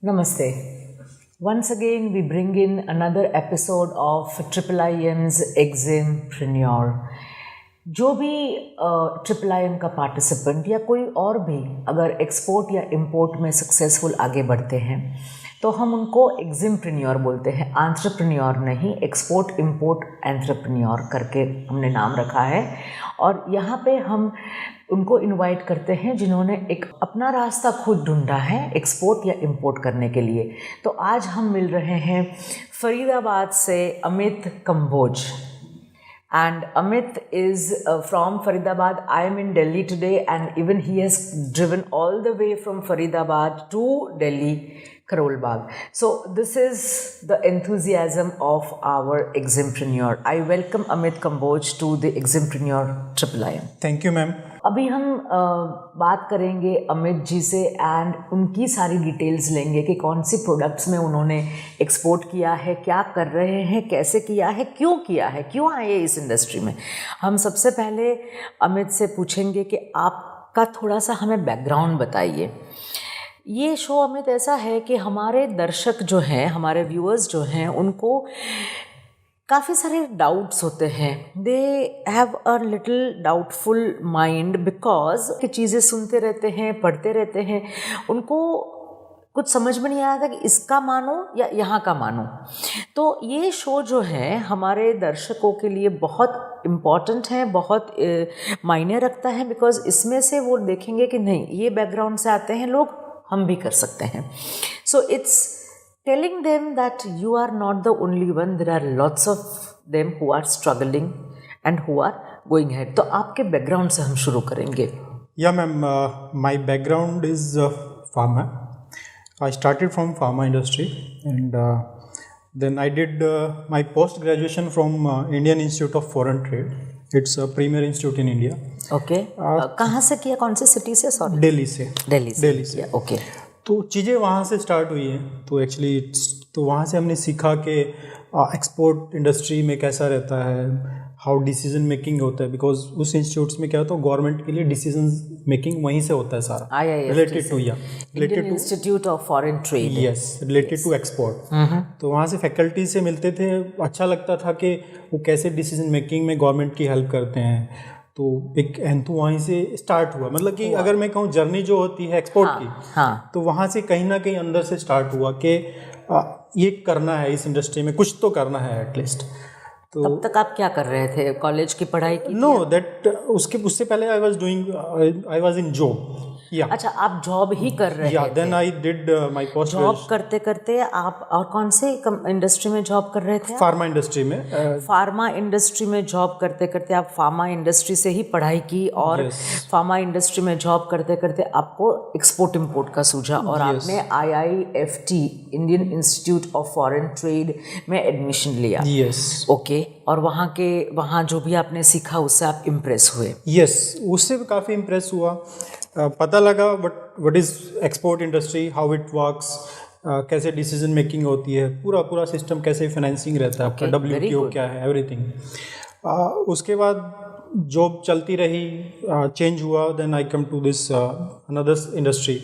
Namaste. Once again, we bring in another episode of Triple IM's Exampreneur. जो भी triple IM का participant या कोई और भी अगर एक्सपोर्ट या इंपोर्ट में सक्सेसफुल आगे बढ़ते हैं तो हम उनको एग्जाम्प्रेन्योर बोलते हैं, एंटरप्रेन्योर नहीं, एक्सपोर्ट इंपोर्ट एंटरप्रेन्योर करके हमने नाम रखा है। और यहाँ पे हम उनको इनवाइट करते हैं जिन्होंने एक अपना रास्ता खुद ढूंढा है एक्सपोर्ट या इंपोर्ट करने के लिए। तो आज हम मिल रहे हैं फरीदाबाद से Amit Kamboj. And Amit is from Faridabad. I am in Delhi today, and even he has driven all the way from Faridabad to Delhi, Karol Bagh. So this is the enthusiasm of our Exampreneur. I welcome Amit Kamboj to the Exampreneur Triple IM. Thank you, ma'am. अभी हम बात करेंगे अमित जी से and उनकी सारी details लेंगे कि कौन सी प्रोडक्ट्स में उन्होंने एक्सपोर्ट किया है, क्या कर रहे हैं, कैसे किया है, क्यों आए इस इंडस्ट्री में। हम सबसे पहले अमित से पूछेंगे कि आपका थोड़ा सा हमें बैकग्राउंड बताइए। ये शो अमित ऐसा है कि हमारे दर्शक जो हैं, हमारे व्यूअर्स जो हैं, उनको काफ़ी सारे डाउट्स होते हैं। They have a little doubtful mind because कि चीज़ें सुनते रहते हैं, पढ़ते रहते हैं, उनको कुछ समझ में नहीं आया था कि इसका मानो या यहाँ का मानो। तो ये शो जो है हमारे दर्शकों के लिए बहुत इम्पॉर्टेंट है, बहुत मायने रखता है, बिकॉज इसमें से वो देखेंगे कि नहीं, ये बैकग्राउंड से आते हैं लोग, हम भी कर सकते हैं। So it's telling them that you are not the only one, there are lots of them who are struggling and who are going ahead. तो आपके बैकग्राउंड से हम शुरू करेंगे। Yeah, ma'am. My background is pharma. I started from pharma industry, and then I did my post graduation from Indian Institute of Foreign Trade. It's a premier institute in India. Okay. कहाँ से किया, कौन सी city से? Sorry, Delhi से। दिल्ली से। Okay. तो चीज़ें वहाँ से स्टार्ट हुई हैं। तो एक्चुअली तो वहाँ से हमने सीखा कि एक्सपोर्ट इंडस्ट्री में कैसा रहता है, हाउ डिसीजन मेकिंग होता है, बिकॉज उस इंस्टीट्यूट्स में क्या होता है, गवर्नमेंट के लिए डिसीजन मेकिंग वहीं से होता है सारा, related to institute of foreign trade, yes, related to export. तो वहाँ से फैकल्टी से मिलते थे, अच्छा लगता था कि वो कैसे डिसीजन मेकिंग में गवर्नमेंट की हेल्प करते हैं। तो एक एंथू वहीं से स्टार्ट हुआ, मतलब कि अगर मैं कहूँ जर्नी जो होती है एक्सपोर्ट की, तो वहाँ से कहीं ना कहीं अंदर से स्टार्ट हुआ कि ये करना है, इस इंडस्ट्री में कुछ तो करना है एटलीस्ट। तो तब तक आप क्या कर रहे थे? कॉलेज की पढ़ाई की? नो, दैट उससे पहले आई वाज इन जॉब। अच्छा, आप जॉब ही कर रहे थे? Then I did my post. Job करते करते आप और कौन से इंडस्ट्री में जॉब कर रहे थे? फार्मा इंडस्ट्री में। फार्मा इंडस्ट्री में जॉब करते करते आप फार्मा इंडस्ट्री से ही पढ़ाई की, और फार्मा इंडस्ट्री में जॉब करते करते आपको एक्सपोर्ट इंपोर्ट का सूझा, और आपने IIFT, Indian institute of foreign trade में एडमिशन लिया। ओके। और वहाँ जो भी आपने सीखा उससे आप इम्प्रेस हुए? उससे भी काफ़ी इम्प्रेस हुआ। पता लगा what is export industry, how it works, कैसे डिसीजन मेकिंग होती है, पूरा सिस्टम कैसे फाइनेंसिंग रहता है आपका, WTO क्या है, एवरीथिंग। उसके बाद जॉब चलती रही, चेंज हुआ, then I come to this another industry.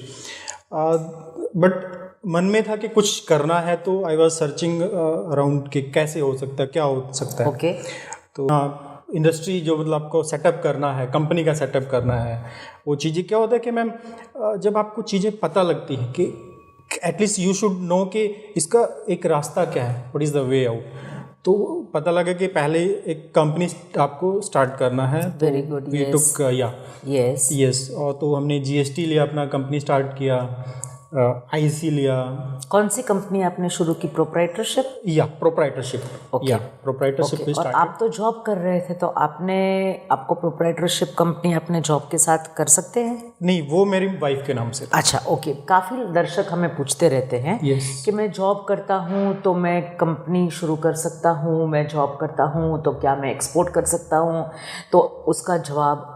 But मन में था कि कुछ करना है, तो आई वाज सर्चिंग अराउंड कि कैसे हो सकता है, क्या हो सकता है। ओके। तो इंडस्ट्री जो मतलब आपको सेटअप करना है, कंपनी का सेटअप करना है, वो चीज़ें क्या होता है कि मैम जब आपको चीज़ें पता लगती हैं कि एटलीस्ट यू शुड नो कि इसका एक रास्ता क्या है, what is the way out, तो पता लगा कि पहले एक कंपनी आपको स्टार्ट करना है। Very good. We took yes और तो हमने GST लिया, अपना कंपनी स्टार्ट किया, IC लिया। कौन सी कंपनी आपने शुरू की? प्रोप्राइटरशिप? प्रोप्राइटरशिप। प्रोप्राइटरशिप। और आप तो जॉब कर रहे थे, तो आपको प्रोप्राइटरशिप कंपनी अपने जॉब के साथ कर सकते हैं? नहीं, वो मेरी वाइफ के नाम से। अच्छा, ओके। काफ़ी दर्शक हमें पूछते रहते हैं कि मैं जॉब करता हूँ तो मैं कंपनी शुरू कर सकता हूँ, मैं जॉब करता हूँ तो क्या मैं एक्सपोर्ट कर सकता हूँ? तो उसका जवाब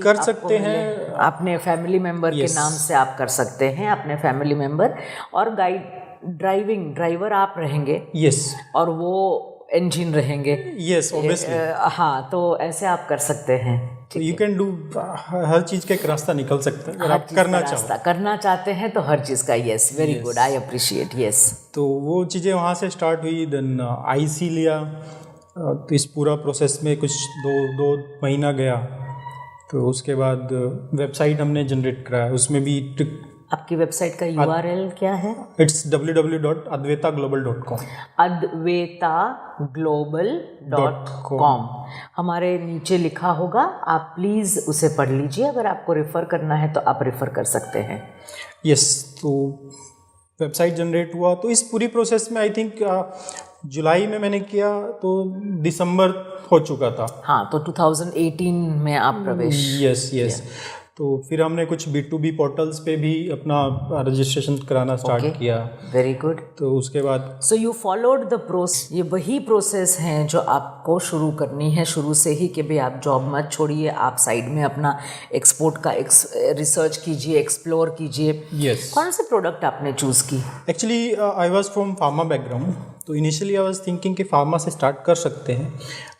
कर सकते हैं। अपने फैमिली मेंबर के नाम से आप कर सकते हैं, अपने फैमिली मेंबर, और ड्राइवर आप रहेंगे, और वो इंजन रहेंगे, ऑब्वियसली। हाँ, तो ऐसे आप कर सकते हैं। तो यू कैन डू, हर चीज़ का एक रास्ता निकल सकता है अगर आप करना चाहते हैं तो हर चीज़ का। Yes, very good, I appreciate. Yes, तो वो चीज़ें वहाँ से स्टार्ट हुई। देन IC लिया, तो इस पूरा प्रोसेस में कुछ दो महीना गया। तो उसके बाद वेबसाइट हमने जनरेट कराया, उसमें भी आपकी वेबसाइट का URL क्या है? It's www.advaitaglobal.com। advaitaglobal.com हमारे नीचे लिखा होगा, आप प्लीज़ उसे पढ़ लीजिए। अगर आपको रेफ़र करना है तो आप रेफ़र कर सकते हैं। यस, तो वेबसाइट जनरेट हुआ। तो इस पूरी प्रोसेस में आई थिंक जुलाई में मैंने किया तो दिसंबर हो चुका था। हाँ, तो 2018 में आप प्रवेश। यस। तो फिर हमने कुछ B2B पोर्टल्स पे भी अपना रजिस्ट्रेशन कराना स्टार्ट किया। Very good. तो उसके बाद so you followed the process. ये वही प्रोसेस हैं जो आपको शुरू करनी है शुरू से ही, कि भाई आप जॉब मत छोड़िए, आप साइड में अपना एक्सपोर्ट का रिसर्च कीजिए, एक्सप्लोर कीजिए। यस। कौन से प्रोडक्ट आपने चूज़ की? Actually I was from pharma background, तो इनिशियली आई वाज थिंकिंग कि फार्मा से स्टार्ट कर सकते हैं,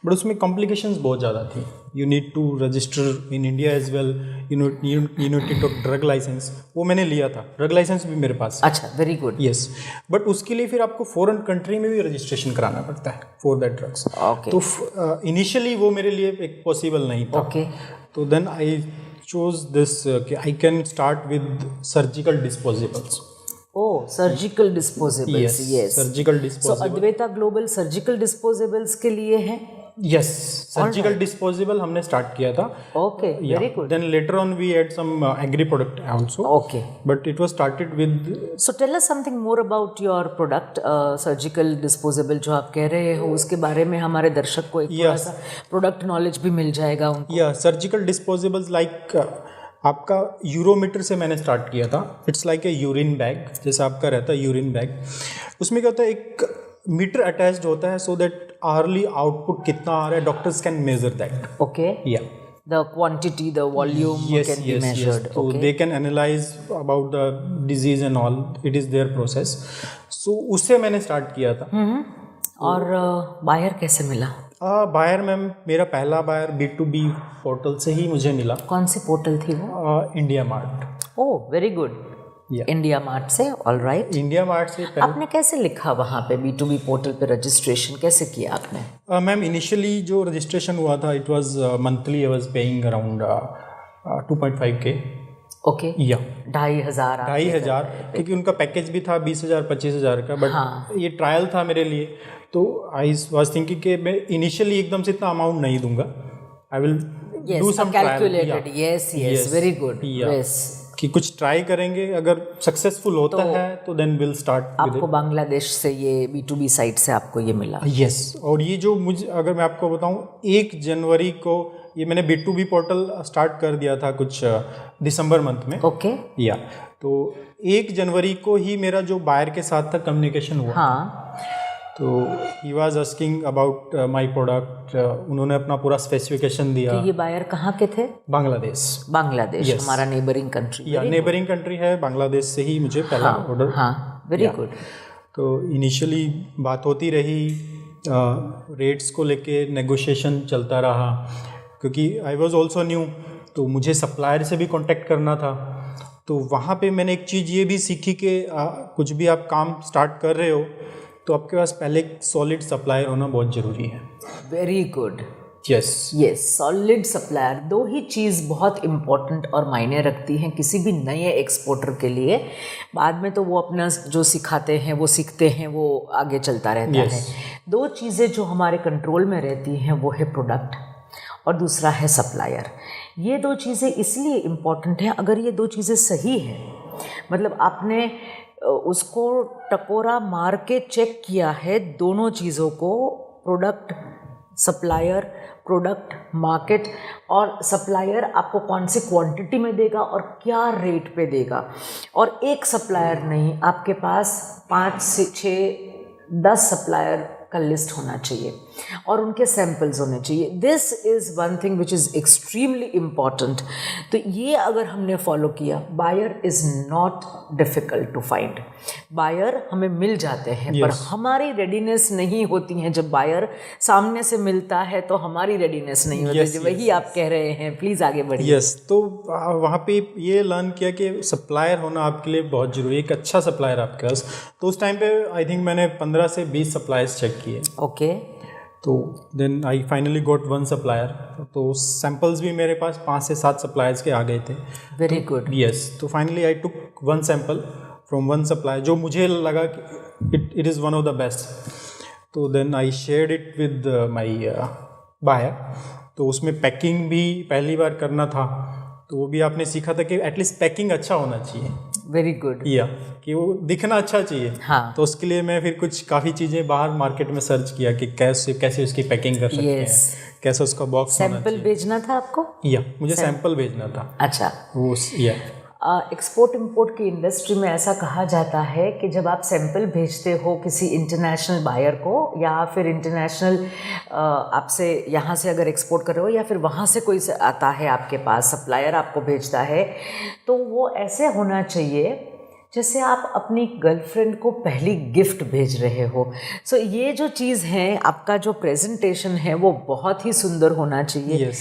बट उसमें कॉम्प्लिकेशंस बहुत ज़्यादा थी। You need to register in India as well, you need to drug license. वो मैंने लिया था, ड्रग लाइसेंस भी मेरे पास। अच्छा, वेरी गुड। यस, बट उसके लिए फिर आपको फॉरेन कंट्री में भी रजिस्ट्रेशन कराना पड़ता है फॉर दैट ड्रग्स। तो इनिशियली वो मेरे लिए एक पॉसिबल नहीं था। तो देन आई चोज दिस कि I can start with surgical disposables. Surgical disposables. Yes, surgical disposable. So Advaita global surgical disposables के लिए है। यस, सर्जिकल डिस्पोजेबल हमने स्टार्ट किया था। Okay, very good. Then later on we add some agri product also. Okay, but it was started with. So tell us something more about your product surgical disposable जो आप कह रहे हो, उसके बारे में हमारे दर्शक को एक थोड़ा सा प्रोडक्ट नॉलेज भी मिल जाएगा उनको। सर्जिकल डिस्पोजेबल्स लाइक आपका यूरोमीटर से मैंने स्टार्ट किया था। It's like a urine bag, जैसा आपका रहता है यूरिन बैग। उसमें क्या होता है, एक मीटर अटैच्ड होता है सो दैट आर्ली आउटपुट कितना आ रहा है, doctors can measure that. Okay, या the quantity, the volume can be measured. So they can analyze about the disease and all. It is their process. So उससे मैंने start किया था। और buyer कैसे मिला? बायर मैम, मेरा पहला बायर B2B पोर्टल से ही मुझे मिला। कौन सी पोर्टल थी वो? India Mart. Oh, very good. India Mart से, ऑल राइट। इंडिया मार्ट से आपने कैसे लिखा वहाँ पे B2B पोर्टल पे रजिस्ट्रेशन कैसे किया आपने? मैम, इनिशियली जो रजिस्ट्रेशन हुआ था, it was monthly I was paying around 2.5K। Okay, या 2,500 क्योंकि उनका पैकेज भी था 20,000 25,000 का। बट ये ट्रायल था मेरे लिए, तो आई वाज थिंकिंग कि मैं इनिशियली एकदम से इतना अमाउंट नहीं दूंगा। I will do some calculated. Yes, very good. Yes, कि कुछ ट्राई करेंगे, अगर सक्सेसफुल होता है तो देन विल स्टार्ट। आपको बांग्लादेश से ये B2B साइट से आपको ये मिला? यस। और ये जो मुझे, अगर मैं आपको बताऊं, 1 जनवरी को ये मैंने B2B पोर्टल स्टार्ट कर दिया था कुछ दिसंबर मंथ में। ओके, या तो 1 जनवरी को ही मेरा जो बायर के साथ था कम्युनिकेशन हुआ। हाँ, तो he was asking about my product. उन्होंने अपना पूरा स्पेसिफिकेशन दिया। तो ये बायर कहाँ के थे? बांग्लादेश। हमारा नेबरिंग कंट्री। या नेबरिंग कंट्री है, बांग्लादेश से ही मुझे पहला ऑर्डर। हाँ, वेरी गुड। तो इनिशियली बात होती रही, रेट्स को लेके नेगोशिएशन चलता रहा, क्योंकि आई वाज आल्सो न्यू, तो मुझे सप्लायर से भी कांटेक्ट करना था। तो वहाँ पे मैंने एक चीज़ ये भी सीखी कि कुछ भी आप काम स्टार्ट कर रहे हो तो आपके पास पहले एक सॉलिड सप्लायर होना बहुत ज़रूरी है। Very good. Yes, solid supplier, दो ही चीज़ बहुत इम्पोर्टेंट और मायने रखती हैं किसी भी नए एक्सपोर्टर के लिए। बाद में तो वो अपना जो सिखाते हैं वो सीखते हैं, वो आगे चलता रहता है। दो चीज़ें जो हमारे कंट्रोल में रहती हैं वो है प्रोडक्ट और दूसरा है सप्लायर। ये दो चीज़ें इसलिए इम्पॉर्टेंट हैं, अगर ये दो चीज़ें सही हैं, मतलब आपने उसको टकोरा मार के चेक किया है दोनों चीज़ों को, प्रोडक्ट सप्लायर, प्रोडक्ट मार्केट, और सप्लायर आपको कौन सी क्वांटिटी में देगा और क्या रेट पे देगा। और एक सप्लायर नहीं, आपके पास 5 से 6 10 सप्लायर का लिस्ट होना चाहिए और उनके सैंपल्स होने चाहिए। This is one thing which is extremely important. तो ये अगर हमने फॉलो किया, buyer is not difficult to find. Buyer हमें मिल जाते हैं, पर हमारी रेडीनेस नहीं होती है। जब बायर सामने से मिलता है तो हमारी रेडीनेस नहीं होती। वही आप कह रहे हैं, प्लीज़ आगे बढ़िए। तो वहाँ पे ये लर्न किया कि सप्लायर होना आपके लिए बहुत जरूरी है, एक अच्छा सप्लायर आपके पास। तो उस टाइम पे आई थिंक मैंने 15 से 20 सप्लायर्स चेक किए। ओके। तो then I finally got one supplier. तो सैम्पल्स भी मेरे पास 5 से 7 सप्लायर्स के आ गए थे। Very good. यस, तो finally I took one sample from one supplier, जो मुझे लगा कि it is one of the best. तो then I shared it with my buyer. तो उसमें पैकिंग भी पहली बार करना था, तो वो भी आपने सीखा था कि एटलीस्ट पैकिंग अच्छा होना चाहिए। Very good. या कि वो दिखना अच्छा चाहिए। हाँ। तो उसके लिए मैं फिर कुछ काफ़ी चीज़ें बाहर मार्केट में सर्च किया कि कैसे उसकी पैकिंग कर सकते हैं, कैसे उसका बॉक्स होना चाहिए। सैंपल भेजना था आपको? या मुझे सैंपल भेजना था। अच्छा। वो या एक्सपोर्ट इंपोर्ट की इंडस्ट्री में ऐसा कहा जाता है कि जब आप सैंपल भेजते हो किसी इंटरनेशनल बायर को, या फिर इंटरनेशनल आपसे यहाँ से अगर एक्सपोर्ट कर रहे हो, या फिर वहाँ से कोई आता है आपके पास, सप्लायर आपको भेजता है, तो वो ऐसे होना चाहिए जैसे आप अपनी गर्लफ्रेंड को पहली गिफ्ट भेज रहे हो। सो ये जो चीज़ है, आपका जो प्रेजेंटेशन है वो बहुत ही सुंदर होना चाहिए।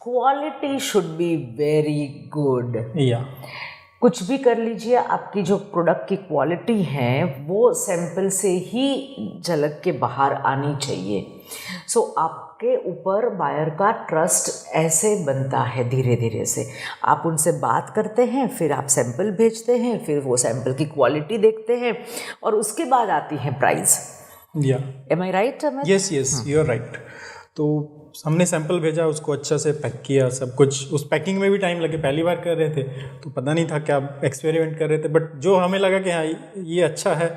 Quality should be very good. कुछ भी कर लीजिए, आपकी जो प्रोडक्ट की क्वालिटी है वो सैंपल से ही झलक के बाहर आनी चाहिए। सो आपके ऊपर बायर का ट्रस्ट ऐसे बनता है धीरे धीरे से। आप उनसे बात करते हैं, फिर आप सैंपल भेजते हैं, फिर वो सैंपल की क्वालिटी देखते हैं, और उसके बाद आती है price. Am I right? Yes, you are right. तो हमने सैंपल भेजा, उसको अच्छा से पैक किया, सब कुछ। उस पैकिंग में भी टाइम लगे, पहली बार कर रहे थे तो पता नहीं था क्या एक्सपेरिमेंट कर रहे थे, बट जो हमें लगा कि हाँ ये अच्छा है,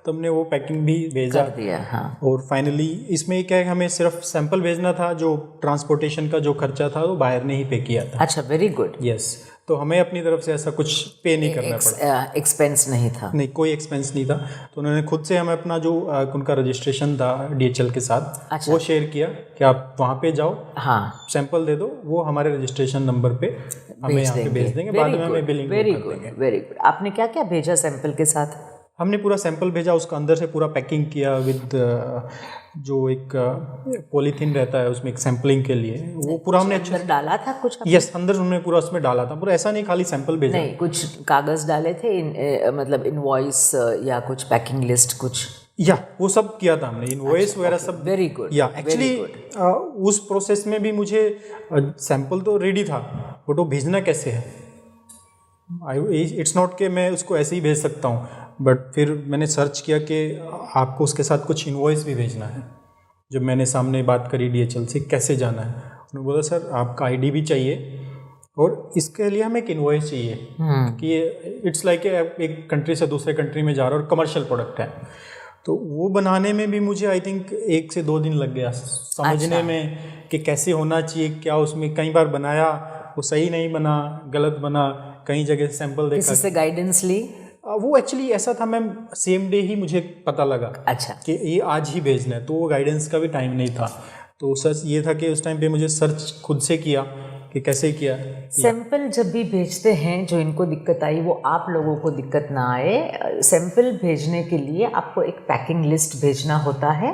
तो हमने वो पैकिंग भी भेजा कर दिया। हाँ। और फाइनली इसमें क्या है, हमें सिर्फ सैंपल भेजना था, जो ट्रांसपोर्टेशन का जो खर्चा था वो बायर ने ही पे किया था। अच्छा, वेरी गुड। यस, तो हमें अपनी तरफ से ऐसा कुछ पे नहीं करना पड़ा। एक्सपेंस नहीं था? नहीं, कोई एक्सपेंस नहीं था। तो उन्होंने खुद से हमें अपना जो उनका रजिस्ट्रेशन था DHL के साथ, अच्छा, वो शेयर किया कि आप वहाँ पे जाओ, हाँ, सैंपल दे दो, वो हमारे रजिस्ट्रेशन नंबर पे हमें यहाँ पे भेज देंगे, बाद में हमें बिलिंग कर देंगे। Very good. आपने क्या क्या भेजा सैंपल के साथ? हमने पूरा सैंपल भेजा, उसका अंदर से पूरा पैकिंग किया विद जो एक पॉलीथीन रहता है उसमें एक सैंपलिंग के लिए, वो पूरा हमने अंदर डाला था कुछ? यस, अंदर उन्होंने पूरा उसमें डाला था, पूरा ऐसा नहीं खाली सैंपल भेजा। नहीं, कुछ कागज़ डाले थे, मतलब इनवॉइस या कुछ पैकिंग लिस्ट कुछ? या वो सब किया था हमने, इनवॉइस वगैरह सब। Very good. या एक्चुअली उस प्रोसेस में भी मुझे सैंपल तो रेडी था, बट वो भेजना कैसे है, इट्स नॉट कि मैं उसको ऐसे ही भेज सकता हूँ। बट फिर मैंने सर्च किया कि आपको उसके साथ कुछ इनवॉइस भी भेजना है। जब मैंने सामने बात करी DHL से कैसे जाना है, उन्होंने बोला सर आपका ID भी चाहिए और इसके लिए हमें एक इनवॉइस चाहिए कि इट्स लाइक एक कंट्री से दूसरे कंट्री में जा रहा है और कमर्शियल प्रोडक्ट है। तो वो बनाने में भी मुझे आई थिंक 1 से 2 दिन लग गया समझने में कि कैसे होना चाहिए, क्या उसमें कई बार बनाया वो सही नहीं बना, गलत बना, कई जगह सैंपल देखा। किसी से गाइडेंस ली? वो एक्चुअली ऐसा था मैम, सेम डे ही मुझे पता लगा अच्छा कि ये आज ही भेजना है, तो वो गाइडेंस का भी टाइम नहीं था। तो सच ये था कि उस टाइम पे मुझे सर्च खुद से किया कि कैसे किया। सैंपल जब भी भेजते हैं, जो इनको दिक्कत आई वो आप लोगों को दिक्कत ना आए, सैंपल भेजने के लिए आपको एक पैकिंग लिस्ट भेजना होता है,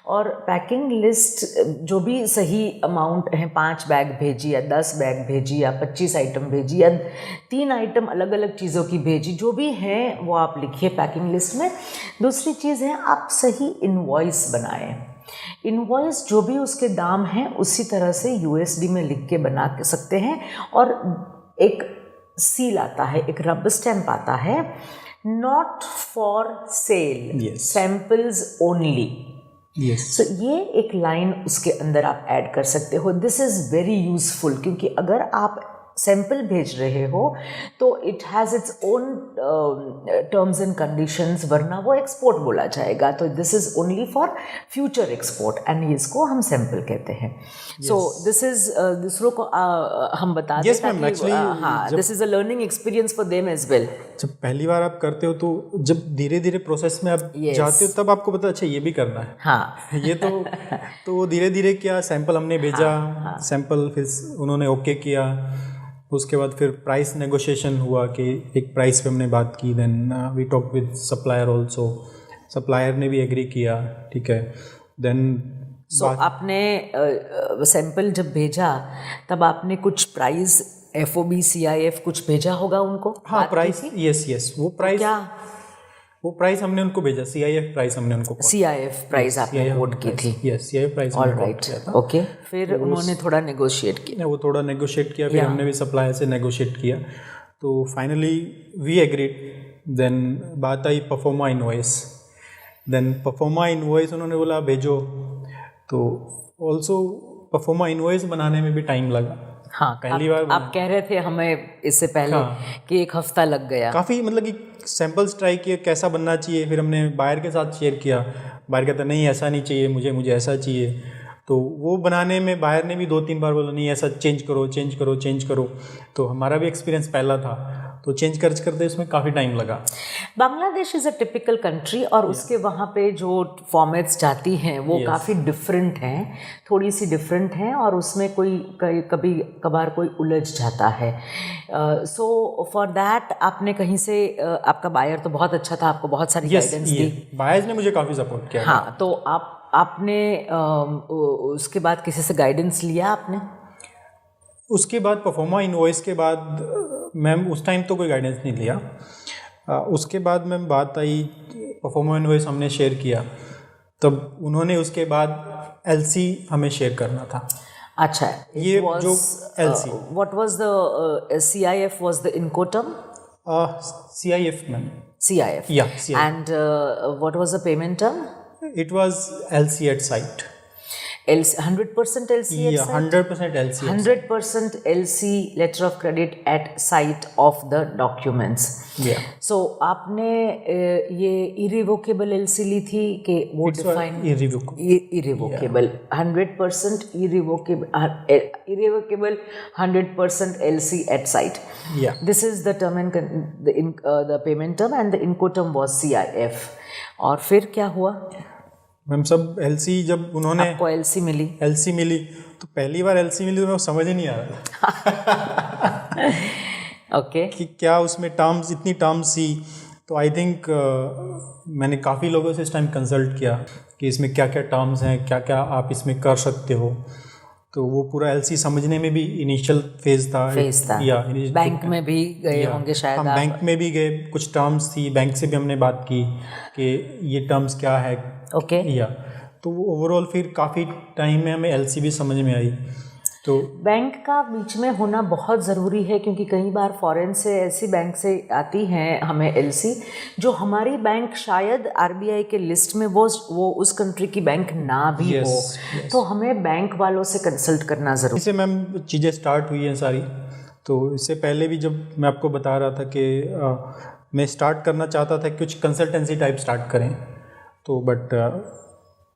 और पैकिंग लिस्ट जो भी सही अमाउंट है, 5 बैग भेजी या 10 बैग भेजी या 25 आइटम भेजी या 3 आइटम अलग अलग चीज़ों की भेजी, जो भी है वो आप लिखिए पैकिंग लिस्ट में। दूसरी चीज़ है आप सही इनवॉइस बनाएं। इनवॉइस जो भी उसके दाम हैं उसी तरह से USD में लिख के बना सकते हैं, और एक सील आता है, एक रबर स्टैम्प आता है, not for sale, samples only. So ये एक लाइन उसके अंदर आप ऐड कर सकते हो। दिस इज़ वेरी यूजफुल, क्योंकि अगर आप सैंपल भेज रहे हो तो it has its own terms and conditions, वरना वो एक्सपोर्ट बोला जाएगा। तो this is only for future export, and इसको हम सैंपल कहते हैं। सो दिस इज़ दूसरों को हम बता दें ताकि हाँ, this is a learning experience for them as well. जब पहली बार आप करते हो तो जब धीरे धीरे प्रोसेस में आप जाते हो तब आपको पता अच्छा ये भी करना है। हाँ ये तो धीरे धीरे किया, सैंपल हमने भेजा, सैंपल फिर उन्होंने ओके किया, उसके बाद फिर प्राइस नेगोशिएशन हुआ कि एक प्राइस पे हमने बात की, then we talk with supplier also, supplier ने भी एग्री किया, ठीक है। देन आपने सैंपल जब भेजा तब आपने कुछ प्राइस FOB CIF कुछ भेजा होगा उनको? हाँ, प्राइस, यस, वो प्राइस हमने उनको भेजा, CIF प्राइस हमने उनको, CIF प्राइस आपने कोट की थी? Yes, CIF price all right, okay. फिर उन्होंने थोड़ा नेगोशिएट किया? वो थोड़ा नेगोशिएट किया, फिर हमने भी सप्लायर से नेगोशिएट किया, तो फाइनली वी एग्रीड। देन बात आई proforma invoice, then proforma invoice उन्होंने बोला भेजो, तो ऑल्सो परफॉर्मा इनवॉइस बनाने में भी टाइम लगा। हाँ, पहली बार आप कह रहे थे हमें इससे पहले कि 1 हफ्ता लग गया। काफ़ी मतलब कि सैम्पल्स ट्राई किए कैसा बनना चाहिए, फिर हमने बायर के साथ शेयर किया, बायर कहता नहीं ऐसा नहीं चाहिए, मुझे ऐसा चाहिए, तो वो बनाने में बायर ने भी 2-3 बार बोला नहीं ऐसा चेंज करो, तो हमारा भी एक्सपीरियंस पहला था, तो चेंज करते उसमें काफ़ी टाइम लगा। Bangladesh is a typical country और उसके वहाँ पे जो फॉर्मेट्स जाती हैं वो काफ़ी डिफरेंट हैं, थोड़ी सी डिफरेंट हैं, और उसमें कभी कभार कोई उलझ जाता है। सो फॉर दैट आपने कहीं से, आपका बायर तो बहुत अच्छा था, आपको बहुत सारी गाइडेंस दी, बायर्स ने मुझे काफ़ी सपोर्ट किया। हाँ, तो आपने उसके बाद किसी से गाइडेंस लिया आपने? उसके बाद परफॉर्मा इनवॉइस के बाद मैम उस टाइम तो कोई गाइडेंस नहीं लिया। उसके बाद मैम बात आई परफॉर्मा इनवॉइस हमने शेयर किया, तब उन्होंने उसके बाद LC हमें शेयर करना था। अच्छा, ये जो LC, what was the CIF was the incoterm? CIF ma'am, CIF, yeah, CIF. And what was the payment term? It was LC at site. 100% LC at site? 100% LC. 100% LC, letter of credit at site of the documents. Yeah. So आपने ये irrevocable LC ली थी कि वो define? Irrevocable. 100% irrevocable 100% LC at site. Yeah. This is the term and the payment term, and the incoterm was CIF. और फिर क्या हुआ? Ma'am सब LC जब उन्होंने, आपको LC मिली तो पहली बार LC मिली तो मैं समझ ही नहीं आ रहा ओके कि क्या उसमें टर्म्स, इतनी टर्म्स थी, तो आई थिंक मैंने काफ़ी लोगों से इस टाइम कंसल्ट किया कि इसमें क्या क्या टर्म्स हैं, क्या क्या आप इसमें कर सकते हो, तो वो पूरा LC समझने में भी इनिशियल फेज था। या बैंक में भी गए होंगे शायद? हम बैंक में भी गए, कुछ टर्म्स थी, बैंक से भी हमने बात की कि ये टर्म्स क्या है। ओके। या तो ओवरऑल फिर काफ़ी टाइम में हमें LC भी समझ में आई। तो बैंक का बीच में होना बहुत ज़रूरी है, क्योंकि कई बार फॉरेन से ऐसी बैंक से आती हैं हमें LC जो हमारी बैंक शायद RBI के लिस्ट में वो उस कंट्री की बैंक ना भी हो, तो हमें बैंक वालों से कंसल्ट करना ज़रूरी। इससे मैम चीज़ें स्टार्ट हुई हैं सारी। तो इससे पहले भी जब मैं आपको बता रहा था कि मैं स्टार्ट करना चाहता था कुछ कंसल्टेंसी टाइप स्टार्ट करें, तो बट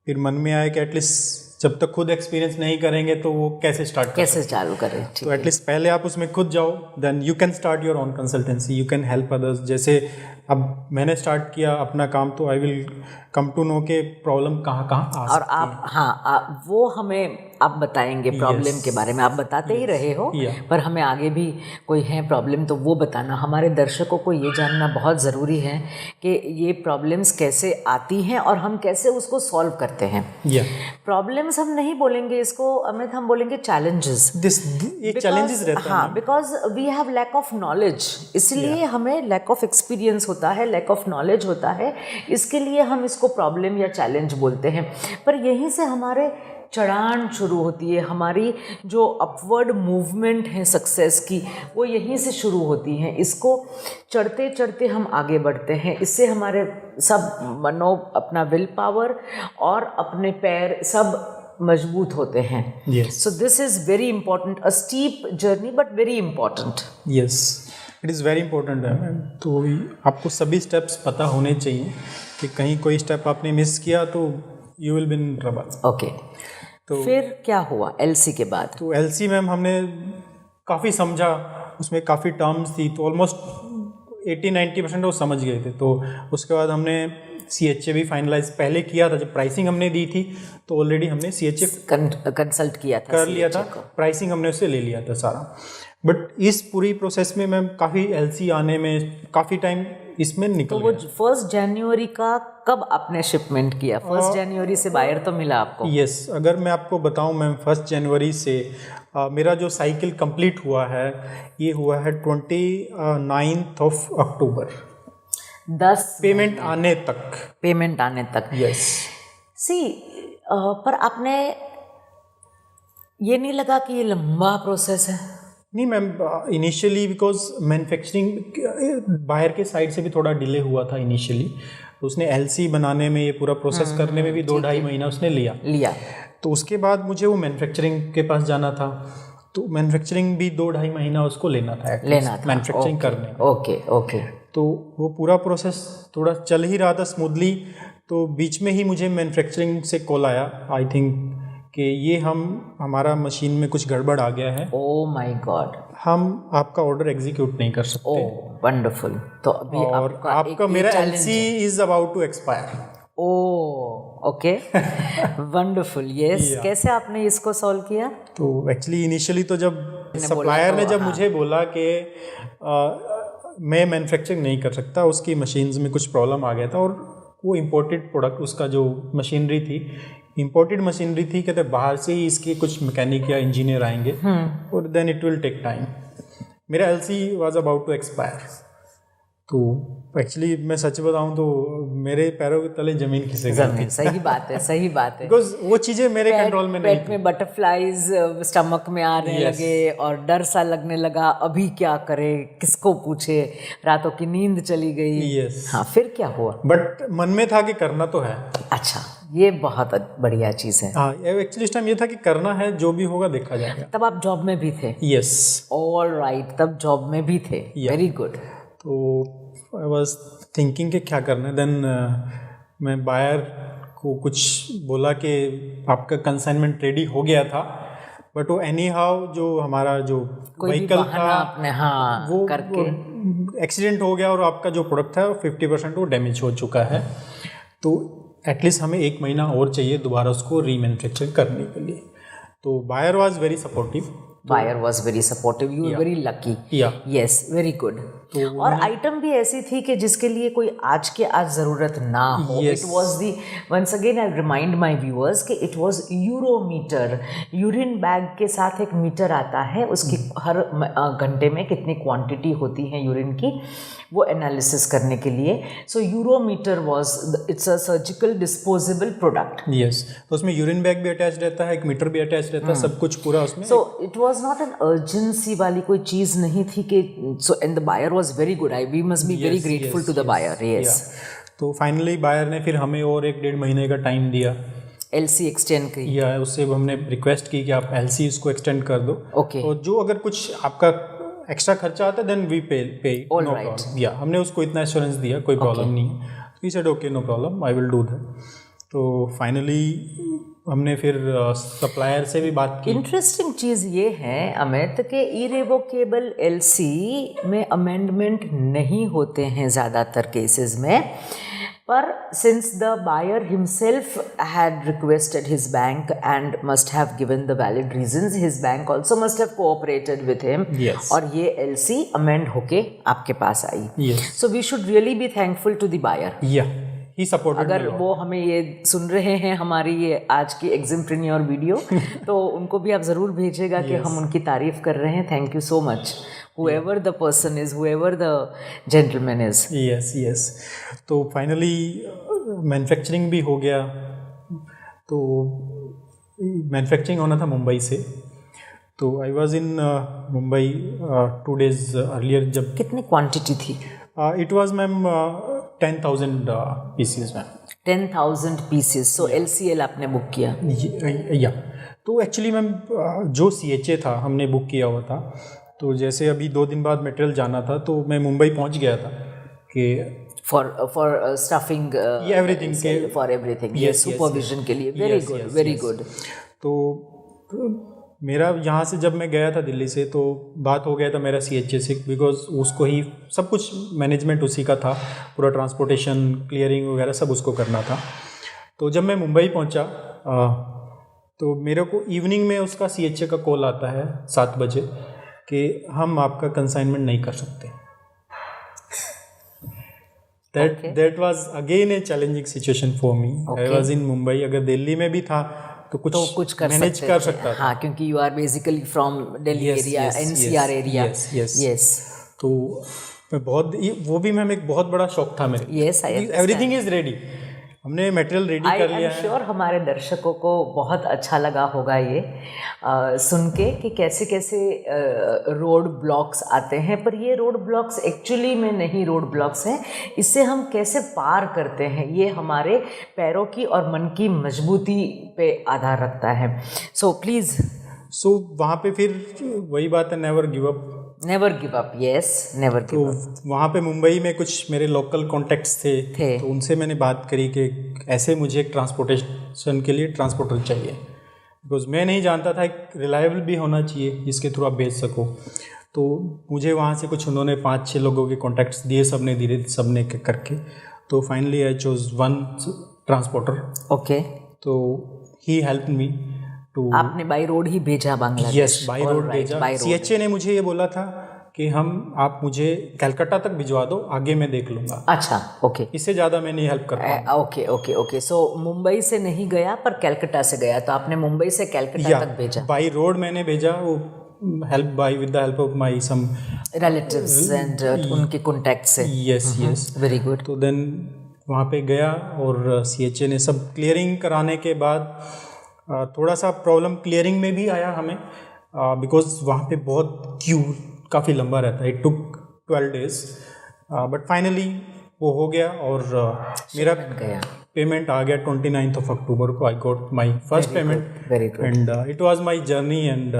फिर मन में आया कि एटलीस्ट जब तक खुद एक्सपीरियंस नहीं करेंगे तो वो कैसे चालू करें। तो एटलीस्ट पहले आप उसमें खुद जाओ, then you can start your own consultancy, you can help others. जैसे अब मैंने स्टार्ट किया अपना काम, तो I will come to know के प्रॉब्लम कहाँ आ और आप वो हमें आप बताएंगे प्रॉब्लम के बारे में, आप बताते ही रहे हो, पर हमें आगे भी कोई है प्रॉब्लम तो वो बताना। हमारे दर्शकों को ये जानना बहुत ज़रूरी है कि ये प्रॉब्लम्स कैसे आती हैं और हम कैसे उसको सॉल्व करते हैं। प्रॉब्लम्स हम नहीं बोलेंगे इसको अमित, हम बोलेंगे चैलेंजेस। चैलेंजेस रहता है। हाँ, because we have lack of knowledge, इसलिए हमें लैक ऑफ एक्सपीरियंस होता है, लैक ऑफ नॉलेज होता है, इसके लिए हम इसको प्रॉब्लम या चैलेंज बोलते हैं। पर यहीं से हमारे चढ़ान शुरू होती है, हमारी जो अपवर्ड मूवमेंट है सक्सेस की, वो यहीं से शुरू होती है। इसको चढ़ते चढ़ते हम आगे बढ़ते हैं, इससे हमारे सब अपना विल पावर और अपने पैर सब मजबूत होते हैं। So this is very important, a steep journey but very important. Yes, it is very important है। तो आपको सभी स्टेप्स पता होने चाहिए कि कहीं कोई स्टेप आपने मिस किया तो you will be in trouble. Okay, तो फिर क्या हुआ LC के बाद? तो LC मैम हमने काफ़ी समझा, उसमें काफ़ी टर्म्स थी, तो ऑलमोस्ट 80-90% वो समझ गए थे। तो उसके बाद हमने CHA भी फाइनलाइज पहले किया था, जब प्राइसिंग हमने दी थी तो ऑलरेडी हमने CHA कंसल्ट किया था, कर लिया था, प्राइसिंग हमने उससे ले लिया था सारा। बट इस पूरी प्रोसेस में मैम काफ़ी एलसी आने में काफ़ी टाइम इसमें निकल तो वो गया। 1 जनवरी का कब आपने शिपमेंट किया? 1 जनवरी से बायर तो मिला आपको? यस, अगर मैं आपको बताऊं मैम 1 जनवरी से मेरा जो साइकिल कंप्लीट हुआ है ये हुआ है 29 अक्टूबर, 10 पेमेंट आने तक। पेमेंट आने तक। यस। सी पर आपने ये नहीं लगा कि ये लंबा प्रोसेस है? नहीं मैम, इनिशियली बिकॉज मैन्युफैक्चरिंग बाहर के साइड से भी थोड़ा डिले हुआ था इनिशियली, तो उसने एलसी बनाने में, ये पूरा प्रोसेस करने में भी 2-2.5 महीना उसने लिया। तो उसके बाद मुझे वो मैन्युफैक्चरिंग के पास जाना था, तो मैन्युफैक्चरिंग भी 2-2.5 महीना उसको लेना था मैन्युफैक्चरिंग करने में। ओके। तो वो पूरा प्रोसेस थोड़ा चल ही रहा था स्मूथली, तो बीच में ही मुझे मैन्युफैक्चरिंग से कॉल आया आई थिंक कि ये हमारा मशीन में कुछ गड़बड़ आ गया है, ओह माय गॉड, हम आपका ऑर्डर एग्जीक्यूट नहीं कर सकते। Oh wonderful. तो अभी और आपका मेरा LC is about to expire. Oh okay, wonderful. Yes, कैसे आपने इसको सॉल्व किया? तो एक्चुअली इनिशियली तो जब सप्लायर ने जब मुझे बोला कि मैं मैन्युफैक्चरिंग नहीं कर सकता, उसकी मशीन्स में कुछ प्रॉब्लम आ गया था, और वो इम्पोर्टेड प्रोडक्ट, उसका जो मशीनरी थी इम्पोर्टेड मशीनरी थी, कहते बाहर से ही इसके कुछ मैकेनिक या इंजीनियर आएंगे और then it will take time. मेरा LC was about to expire. तो एक्चुअली मैं सच बताऊं तो मेरे पैरों के तले जमीन खिसक गई। सही बात है बिकॉज वो चीज़ें मेरे कंट्रोल में नहीं पेट में बटरफ्लाइज स्टमक में आने लगे और डर सा लगने लगा, अभी क्या करे, किसको पूछे, रातों की नींद चली गई। हाँ, फिर क्या हुआ? बट मन में था कि करना तो है। अच्छा, ये बहुत बढ़िया चीज़ है। हाँ, एक्चुअली इस टाइम ये था कि करना है, जो भी होगा देखा जाएगा। तब आप जॉब में भी थे? यस। ऑल राइट, तब जॉब में भी थे। Very good. तो आई वॉज थिंकिंग कि क्या करना है। देन मैं बायर को कुछ बोला कि आपका कंसाइनमेंट रेडी हो गया था, बट वो एनी हाउ जो हमारा जो व्हीकल था आपने वो करके एक्सीडेंट हो गया, और आपका जो प्रोडक्ट था 50% वो डैमेज हो चुका है, तो एटलीस्ट हमें 1 महीना और चाहिए दोबारा उसको रीमैन्युफैक्चर करने के लिए। तो buyer was very supportive. Buyer was very supportive. You were very lucky. Yes, very good. और आइटम भी ऐसी थी कि जिसके लिए कोई आज ज़रूरत ना हो। It was the, once again I'll remind my viewers कि it was यूरोमीटर। यूरिन बैग के साथ एक मीटर आता है, उसकी हर घंटे में कितनी क्वांटिटी होती है यूरिन की, वो एनालिसिस करने के लिए। So urometer was, it's a surgical disposable product. Yes, तो उसमें यूरिन बैग भी अटैच रहता है, एक मीटर भी अटैच रहता है, सब कुछ पूरा उसमें। So it was not an urgency वाली कोई चीज़ नहीं थी कि, so and the buyer was very good. We must be very grateful to the buyer. Yes. तो फाइनली बायर ने फिर हमें और 1-1.5 महीने का टाइम दिया, एलसी एक्सटेंड की, या उससे हमने रिक्वेस्ट की कि आप एलसी इसको एक्सटेंड कर दो। ओके। और जो अगर कुछ आपका एक्स्ट्रा खर्चा आता है देन वी पे नो प्रॉब्लम। या हमने उसको इतना एश्योरेंस दिया, कोई प्रॉब्लम नहीं है। तो he said okay, no problem, I will do that. तो फाइनली हमने फिर सप्लायर से भी बात की। इंटरेस्टिंग चीज़ ये है अमित कि इरेवोकेबल एलसी में अमेंडमेंट नहीं होते हैं ज़्यादातर केसेस में, पर since the buyer himself had requested his bank and must have given the valid reasons, his bank also must have cooperated with him. Yes. और ये LC amend होके आपके पास आई. Yes. So we should really be thankful to the buyer. Yeah. He supported अगर वो हमें ये सुन रहे हैं हमारी ये आज की एग्जिमप्रेन्योर वीडियो तो उनको भी आप ज़रूर भेजिएगा कि हम उनकी तारीफ कर रहे हैं. Thank you so much, whoever the person is, whoever the gentleman is. Yes. तो फाइनली मैन्युफैक्चरिंग भी हो गया. तो मैन्युफैक्चरिंग होना था मुंबई से, तो I was in Mumbai 2 days earlier. जब कितनी क्वांटिटी थी? It was ma'am 10,000 pieces ma'am. 10,000 pieces. So LCL आपने बुक किया? या तो एक्चुअली मैम जो CHA था हमने बुक किया हुआ था. तो जैसे अभी 2 दिन बाद मटेरियल जाना था तो मैं मुंबई पहुंच गया था कि फॉर स्टफिंग एवरीथिंग के, फॉर एवरीथिंग, ये सुपरविजन के लिए. Very good. तो मेरा यहाँ से जब मैं गया था दिल्ली से तो बात हो गया था मेरा CHA से, बिकॉज उसको ही सब कुछ मैनेजमेंट उसी का था, पूरा ट्रांसपोर्टेशन, क्लियरिंग वगैरह सब उसको करना था. तो जब मैं मुंबई पहुँचा तो मेरे को इवनिंग में उसका CHA का कॉल आता है 7 बजे कि हम आपका कंसाइनमेंट नहीं कर सकते. That was again a challenging situation for me. I was in Mumbai. अगर दिल्ली में भी था तो कुछ मैनेज कर सकता था. हाँ, क्योंकि you are basically from Delhi area, NCR area. Yes. तो मैं वो भी मैम एक बहुत बड़ा शौक था मेरे. Yes, I understand. Everything is ready. हमने मटेरियल रेडी कर लिया है. श्योर हमारे दर्शकों को बहुत अच्छा लगा होगा ये सुन के कि कैसे कैसे रोड ब्लॉक्स आते हैं, पर ये रोड ब्लॉक्स एक्चुअली में नहीं रोड ब्लॉक्स हैं. इससे हम कैसे पार करते हैं ये हमारे पैरों की और मन की मजबूती पे आधार रखता है. So please. सो वहाँ पे फिर वही बात है, never give up. Never give up. Yes, never give up. तो वहाँ पे मुंबई में कुछ मेरे लोकल कॉन्टेक्ट्स थे. तो उनसे मैंने बात करी कि ऐसे मुझे एक ट्रांसपोर्टेशन के लिए ट्रांसपोर्टर चाहिए, बिकॉज मैं नहीं जानता था एक रिलायबल भी होना चाहिए जिसके थ्रू आप भेज सको. तो मुझे वहाँ से कुछ उन्होंने 5-6 लोगों के कॉन्टेक्ट्स दिए, सबने करके. तो finally I chose one transporter. Okay. तो ही हेल्प मी टू. आपने बाई रोड ही भेजा बांग्लादेश? यस, बाई रोड भेजा. CHA ने मुझे ये बोला था कि आप मुझे कलकत्ता तक भिजवा दो, आगे मैं देख लूँगा. अच्छा, ओके. इससे ज़्यादा मैं नहीं हेल्प कर पाऊँगा. ओके. सो मुंबई से नहीं गया पर कलकत्ता से गया, तो आपने मुंबई से कलकत्ता तक भेजा? बाई रोड मैंने भेजा, वो with the help of my some relatives and उनके कॉन्टैक्ट से. यस. Very good. तो देन वहाँ पे गया और CHA ने सब क्लियरिंग कराने के बाद थोड़ा सा प्रॉब्लम क्लियरिंग में भी आया हमें, बिकॉज वहाँ पे बहुत क्यू काफ़ी लंबा रहता है. It took 12 days, but finally वो हो गया और मेरा पेमेंट आ गया 29 अक्टूबर को. I got my first payment and it was my journey and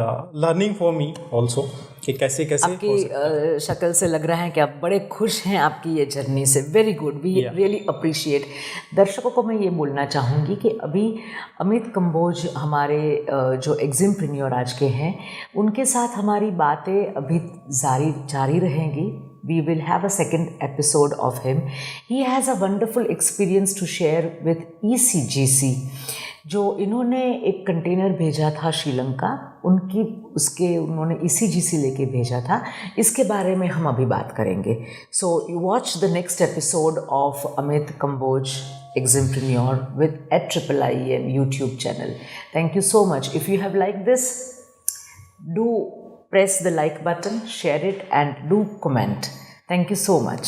learning for me also कि कैसे आपकी शक्ल से लग रहा है कि आप बड़े खुश हैं आपकी ये जर्नी से. Very good. We really appreciate. दर्शकों को मैं ये बोलना चाहूँगी कि अभी अमित कंबोज हमारे जो एग्जिमप्रेन्योर आज के हैं, उनके साथ हमारी बातें अभी जारी रहेंगी. We will have a second episode of him. He has a wonderful experience to share with ECGC. जो इन्होंने एक कंटेनर भेजा था श्रीलंका, उन्होंने ECGC लेके भेजा था. इसके बारे में हम अभी बात करेंगे. So you watch the next episode of Amit Kamboj Eximprenior with @IIIN YouTube channel. Thank you so much. If you have liked this, do press the like button, share it and do comment. Thank you so much.